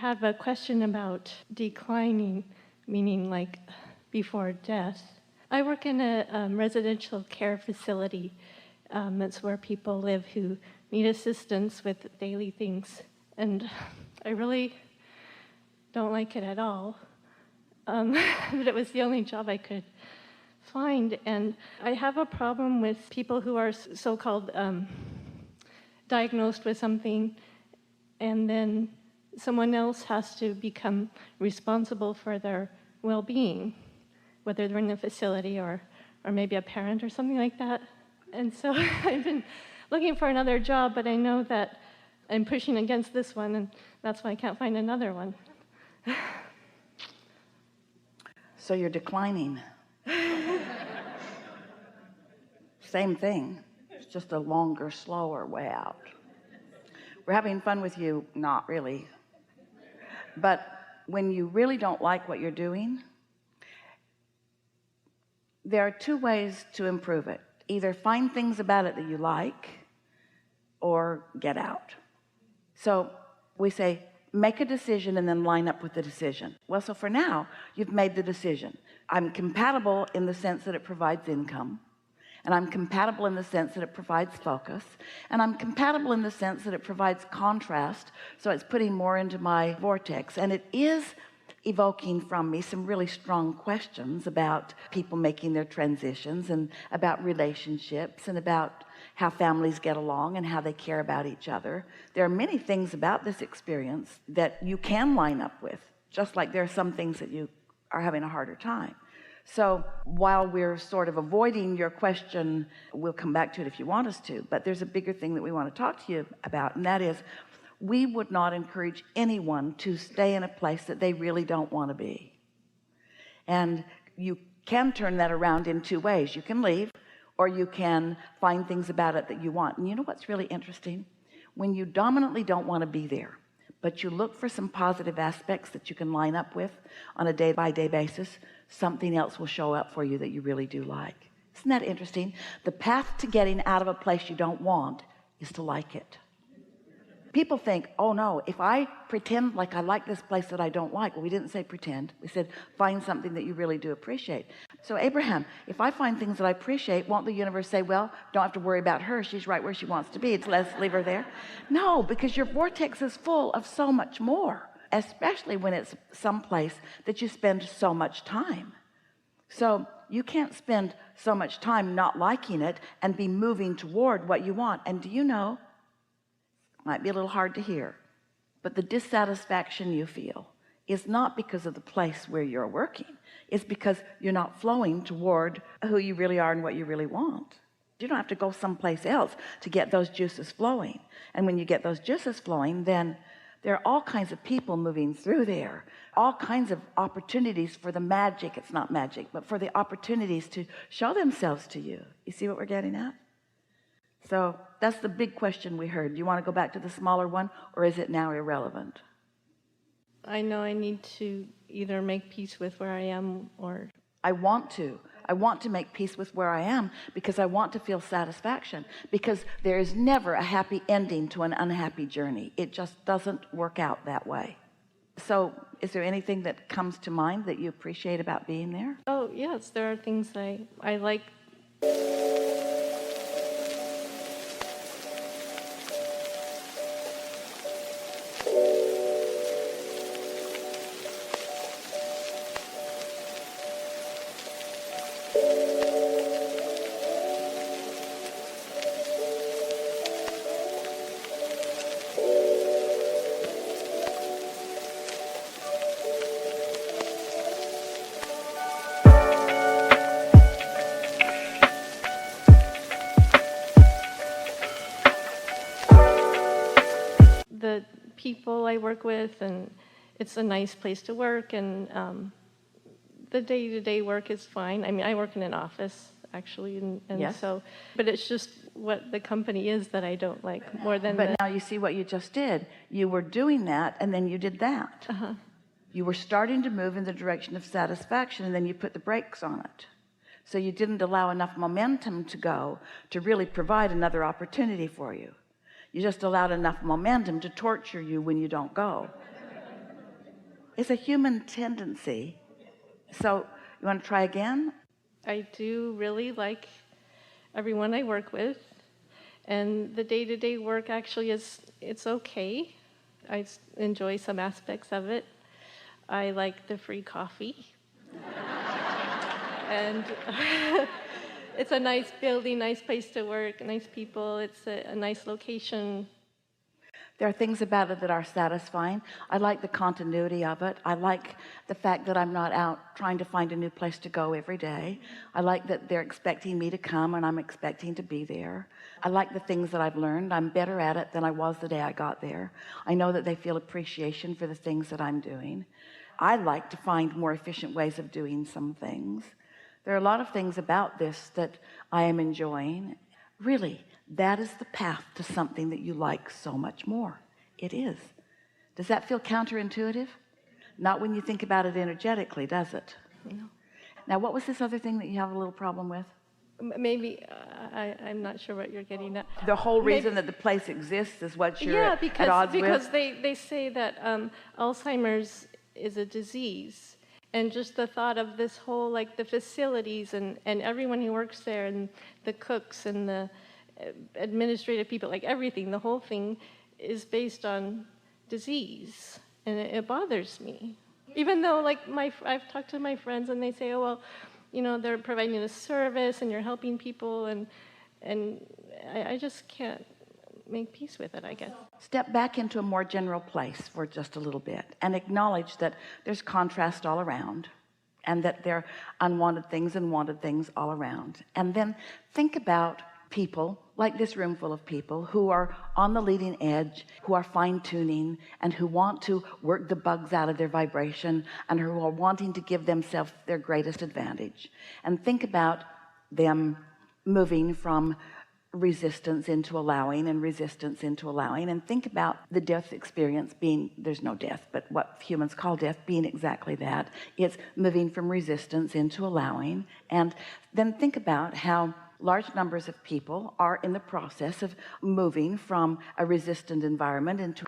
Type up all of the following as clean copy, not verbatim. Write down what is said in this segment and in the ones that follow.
have a question about declining, meaning like before death. I work in a residential care facility. That's where people live who need assistance with daily things. And I really don't like it at all. But it was the only job I could find. And I have a problem with people who are so-called diagnosed with something, and then someone else has to become responsible for their well-being, whether they're in a facility or maybe a parent or something like that. And so I've been looking for another job, but I know that I'm pushing against this one, and that's why I can't find another one. So you're declining. Same thing. It's just a longer, slower way out. We're having fun with you, not really. But when you really don't like what you're doing, there are two ways to improve it. Either find things about it that you like, or get out. So we say, make a decision and then line up with the decision. Well, so for now, you've made the decision. I'm compatible in the sense that it provides income, and I'm compatible in the sense that it provides focus, and I'm compatible in the sense that it provides contrast, so it's putting more into my vortex, and it is evoking from me some really strong questions about people making their transitions, and about relationships, and about how families get along and how they care about each other. There are many things about this experience that you can line up with, just like there are some things that you are having a harder time. So while we're sort of avoiding your question, we'll come back to it if you want us to, but there's a bigger thing that we want to talk to you about, and that is, we would not encourage anyone to stay in a place that they really don't want to be. And you can turn that around in two ways. You can leave, or you can find things about it that you want. And you know what's really interesting? When you dominantly don't want to be there, but you look for some positive aspects that you can line up with on a day-by-day basis, something else will show up for you that you really do like. Isn't that interesting? The path to getting out of a place you don't want is to like it. People think, oh no, if I pretend like I like this place that I don't like. Well, we didn't say pretend. We said find something that you really do appreciate. So Abraham, if I find things that I appreciate, won't the universe say, well, don't have to worry about her, she's right where she wants to be, let's leave her there? No, because your vortex is full of so much more, especially when it's someplace that you spend so much time. So you can't spend so much time not liking it and be moving toward what you want. And do you know, might be a little hard to hear, but the dissatisfaction you feel is not because of the place where you're working. It's because you're not flowing toward who you really are and what you really want. You don't have to go someplace else to get those juices flowing. And when you get those juices flowing, then there are all kinds of people moving through there, all kinds of opportunities for the magic. It's not magic, but for the opportunities to show themselves to you. You see what we're getting at? So that's the big question we heard. Do you want to go back to the smaller one, or is it now irrelevant? I know I need to either make peace with where I am, or I want to make peace with where I am, because I want to feel satisfaction, because there is never a happy ending to an unhappy journey. It just doesn't work out that way. So is there anything that comes to mind that you appreciate about being there? Oh yes, there are things I like. The people I work with, and it's a nice place to work, and the day-to-day work is fine. I mean, I work in an office actually, and yes. So, but it's just what the company is that I don't like more than. But now you see what you just did. You were doing that, and then you did that. You were starting to move in the direction of satisfaction, and then you put the brakes on it. So you didn't allow enough momentum to go to really provide another opportunity for you. You just allowed enough momentum to torture you when you don't go. It's a human tendency. So you want to try again? I do really like everyone I work with, and the day-to-day work actually it's okay. Enjoy some aspects of it. I like the free coffee. And it's a nice building, nice place to work, nice people. It's a nice location. There are things about it that are satisfying. I like the continuity of it. I like the fact that I'm not out trying to find a new place to go every day. I like that they're expecting me to come and I'm expecting to be there. I like the things that I've learned. I'm better at it than I was the day I got there. I know that they feel appreciation for the things that I'm doing. I like to find more efficient ways of doing some things. There are a lot of things about this that I am enjoying. Really, that is the path to something that you like so much more. It is. Does that feel counterintuitive? Not when you think about it energetically, does it? No. Now, what was this other thing that you have a little problem with? Maybe I'm not sure what you're getting at. The whole reason that the place exists is what you're at odds because with? they say that Alzheimer's is a disease, and just the thought of this whole, like the facilities and everyone who works there and the cooks and the administrative people, like everything, the whole thing is based on disease, and it bothers me. Even though, like, I've talked to my friends and they say, oh, well, you know, they're providing a service and you're helping people, and I just can't make peace with it, I guess. Step back into a more general place for just a little bit and acknowledge that there's contrast all around, and that there are unwanted things and wanted things all around. And then think about people like this room full of people who are on the leading edge, who are fine-tuning, and who want to work the bugs out of their vibration, and who are wanting to give themselves their greatest advantage. And think about them moving from resistance into allowing, and resistance into allowing. And think about the death experience being, there's no death, but what humans call death being exactly that. It's moving from resistance into allowing. And then think about how large numbers of people are in the process of moving from a resistant environment into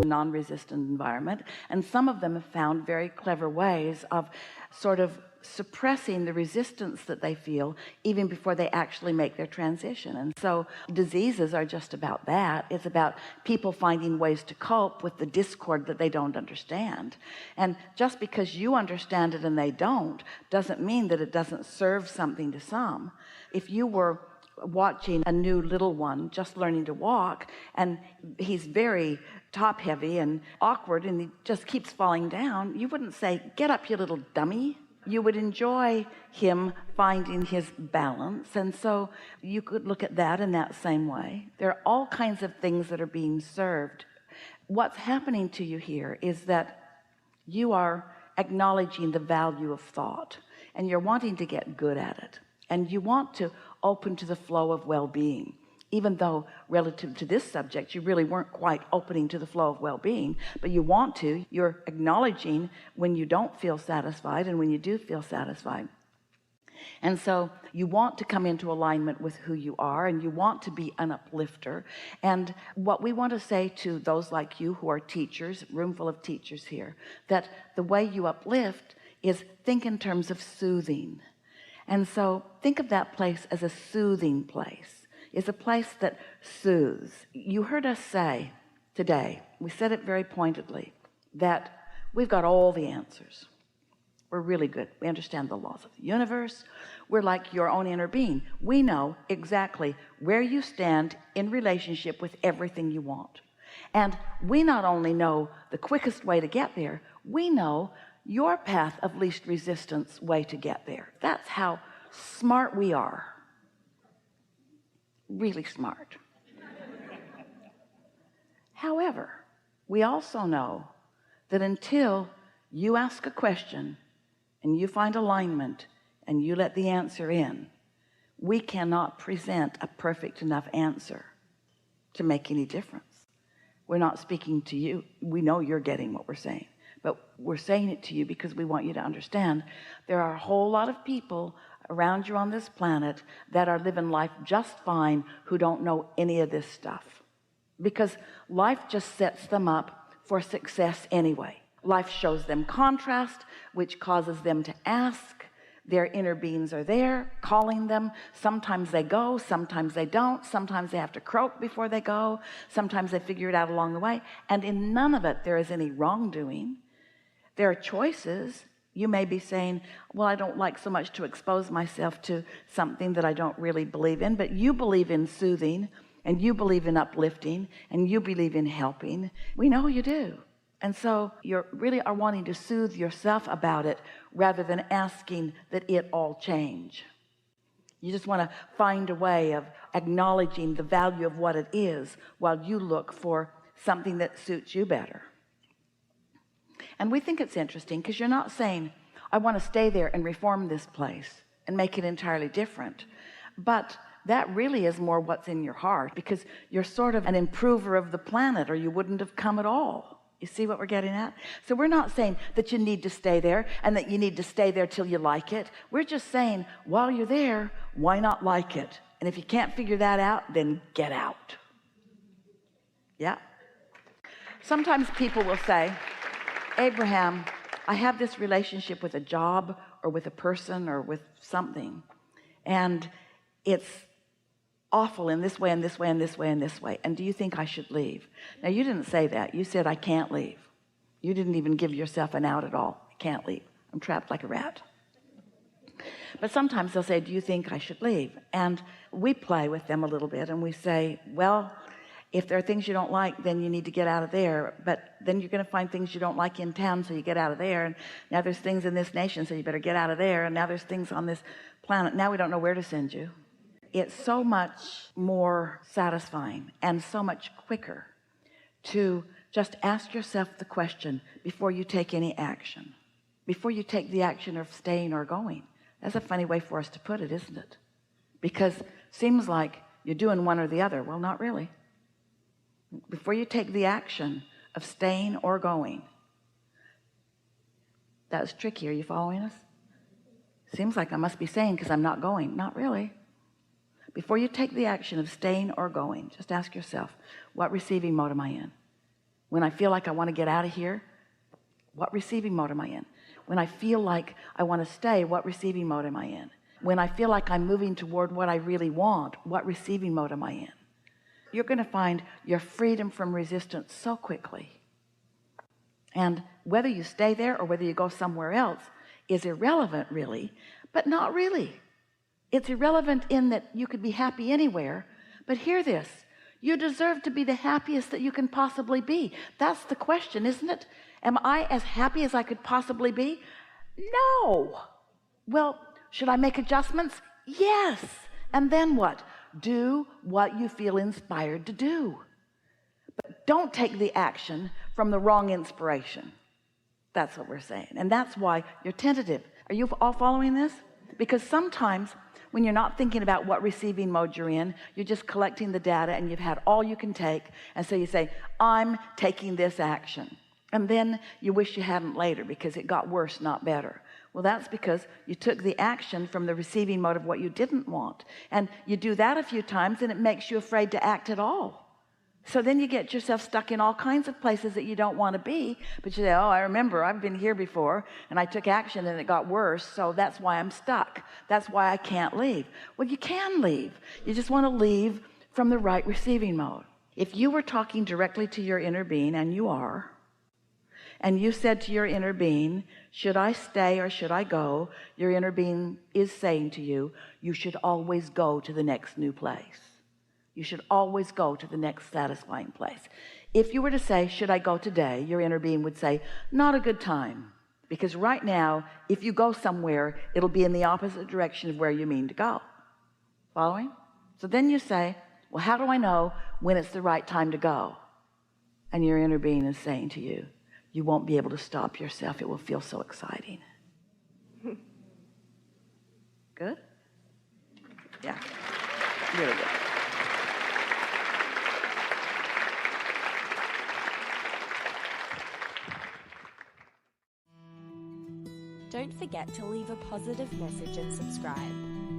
non-resistant environment. And some of them have found very clever ways of sort of suppressing the resistance that they feel even before they actually make their transition. And so diseases are just about that. It's about people finding ways to cope with the discord that they don't understand. And just because you understand it and they don't, doesn't mean that it doesn't serve something to some. If you were watching a new little one just learning to walk, and he's very top heavy and awkward and he just keeps falling down, you wouldn't say, get up, you little dummy. You would enjoy him finding his balance. And so you could look at that in that same way. There are all kinds of things that are being served. What's happening to you here is that you are acknowledging the value of thought, and you're wanting to get good at it, and you want to open to the flow of well-being, even though relative to this subject you really weren't quite opening to the flow of well-being, but you want to. You're acknowledging when you don't feel satisfied and when you do feel satisfied. And so you want to come into alignment with who you are, and you want to be an uplifter. And what we want to say to those like you who are teachers, room full of teachers here, that the way you uplift is think in terms of soothing. And so think of that place as a soothing place. It's a place that soothes. You heard us say today, we said it very pointedly, that we've got all the answers. We're really good. We understand the laws of the universe. We're like your own inner being. We know exactly where you stand in relationship with everything you want. And we not only know the quickest way to get there, we know your path of least resistance way to get there. That's how smart we are. Really smart. However, we also know that until you ask a question and you find alignment and you let the answer in, we cannot present a perfect enough answer to make any difference. We're not speaking to you. We know you're getting what we're saying, but we're saying it to you because we want you to understand there are a whole lot of people around you on this planet that are living life just fine who don't know any of this stuff, because life just sets them up for success anyway. Life shows them contrast, which causes them to ask. Their inner beings are there calling them. Sometimes they go, sometimes they don't. Sometimes they have to croak before they go. Sometimes they figure it out along the way. And in none of it there is any wrongdoing. There are choices. You may be saying, well, I don't like so much to expose myself to something that I don't really believe in, but you believe in soothing, and you believe in uplifting, and you believe in helping. We know you do. And so you really are wanting to soothe yourself about it rather than asking that it all change. You just want to find a way of acknowledging the value of what it is while you look for something that suits you better. And we think it's interesting because you're not saying, I want to stay there and reform this place and make it entirely different. But that really is more what's in your heart, because you're sort of an improver of the planet, or you wouldn't have come at all. You see what we're getting at? So we're not saying that you need to stay there and that you need to stay there till you like it. We're just saying, while you're there, why not like it? And if you can't figure that out, then get out. Yeah. Sometimes people will say, Abraham, I have this relationship with a job or with a person or with something, and it's awful in this way and this way and this way and this way, and do you think I should leave? Now, you didn't say that. You said I can't leave. You didn't even give yourself an out at all. I can't leave. I'm trapped like a rat. But sometimes they'll say, do you think I should leave? And we play with them a little bit and we say, well, if there are things you don't like, then you need to get out of there. But then you're going to find things you don't like in town, so you get out of there. And now there's things in this nation, so you better get out of there. And now there's things on this planet. Now we don't know where to send you. It's so much more satisfying and so much quicker to just ask yourself the question before you take any action, before you take the action of staying or going. That's a funny way for us to put it, isn't it? Because it seems like you're doing one or the other. Well, not really. Before you take the action of staying or going. That was tricky. Are you following us? Seems like I must be saying because I'm not going. Not really. Before you take the action of staying or going, just ask yourself, what receiving mode am I in? When I feel like I want to get out of here, what receiving mode am I in? When I feel like I want to stay, what receiving mode am I in? When I feel like I'm moving toward what I really want, what receiving mode am I in? You're going to find your freedom from resistance so quickly. And whether you stay there or whether you go somewhere else is irrelevant, really, but not really. It's irrelevant in that you could be happy anywhere, but hear this. You deserve to be the happiest that you can possibly be. That's the question, isn't it? Am I as happy as I could possibly be? No. Well, should I make adjustments? Yes. And then what? Do what you feel inspired to do. But don't take the action from the wrong inspiration. That's what we're saying. And that's why you're tentative. Are you all following this? Because sometimes when you're not thinking about what receiving mode you're in, you're just collecting the data and you've had all you can take. And so you say, I'm taking this action. And then you wish you hadn't later because it got worse, not better. Well, that's because you took the action from the receiving mode of what you didn't want. And you do that a few times and it makes you afraid to act at all. So then you get yourself stuck in all kinds of places that you don't want to be, but you say, oh, I remember I've been here before and I took action and it got worse, so that's why I'm stuck. That's why I can't leave. Well, you can leave. You just want to leave from the right receiving mode. If you were talking directly to your inner being, and you are, and you said to your inner being, should I stay or should I go? Your inner being is saying to you, you should always go to the next new place. You should always go to the next satisfying place. If you were to say, should I go today? Your inner being would say, not a good time. Because right now, if you go somewhere, it'll be in the opposite direction of where you mean to go. Following? So then you say, well, how do I know when it's the right time to go? And your inner being is saying to you, you won't be able to stop yourself. It will feel so exciting. Good? Yeah. Really good. Don't forget to leave a positive message and subscribe.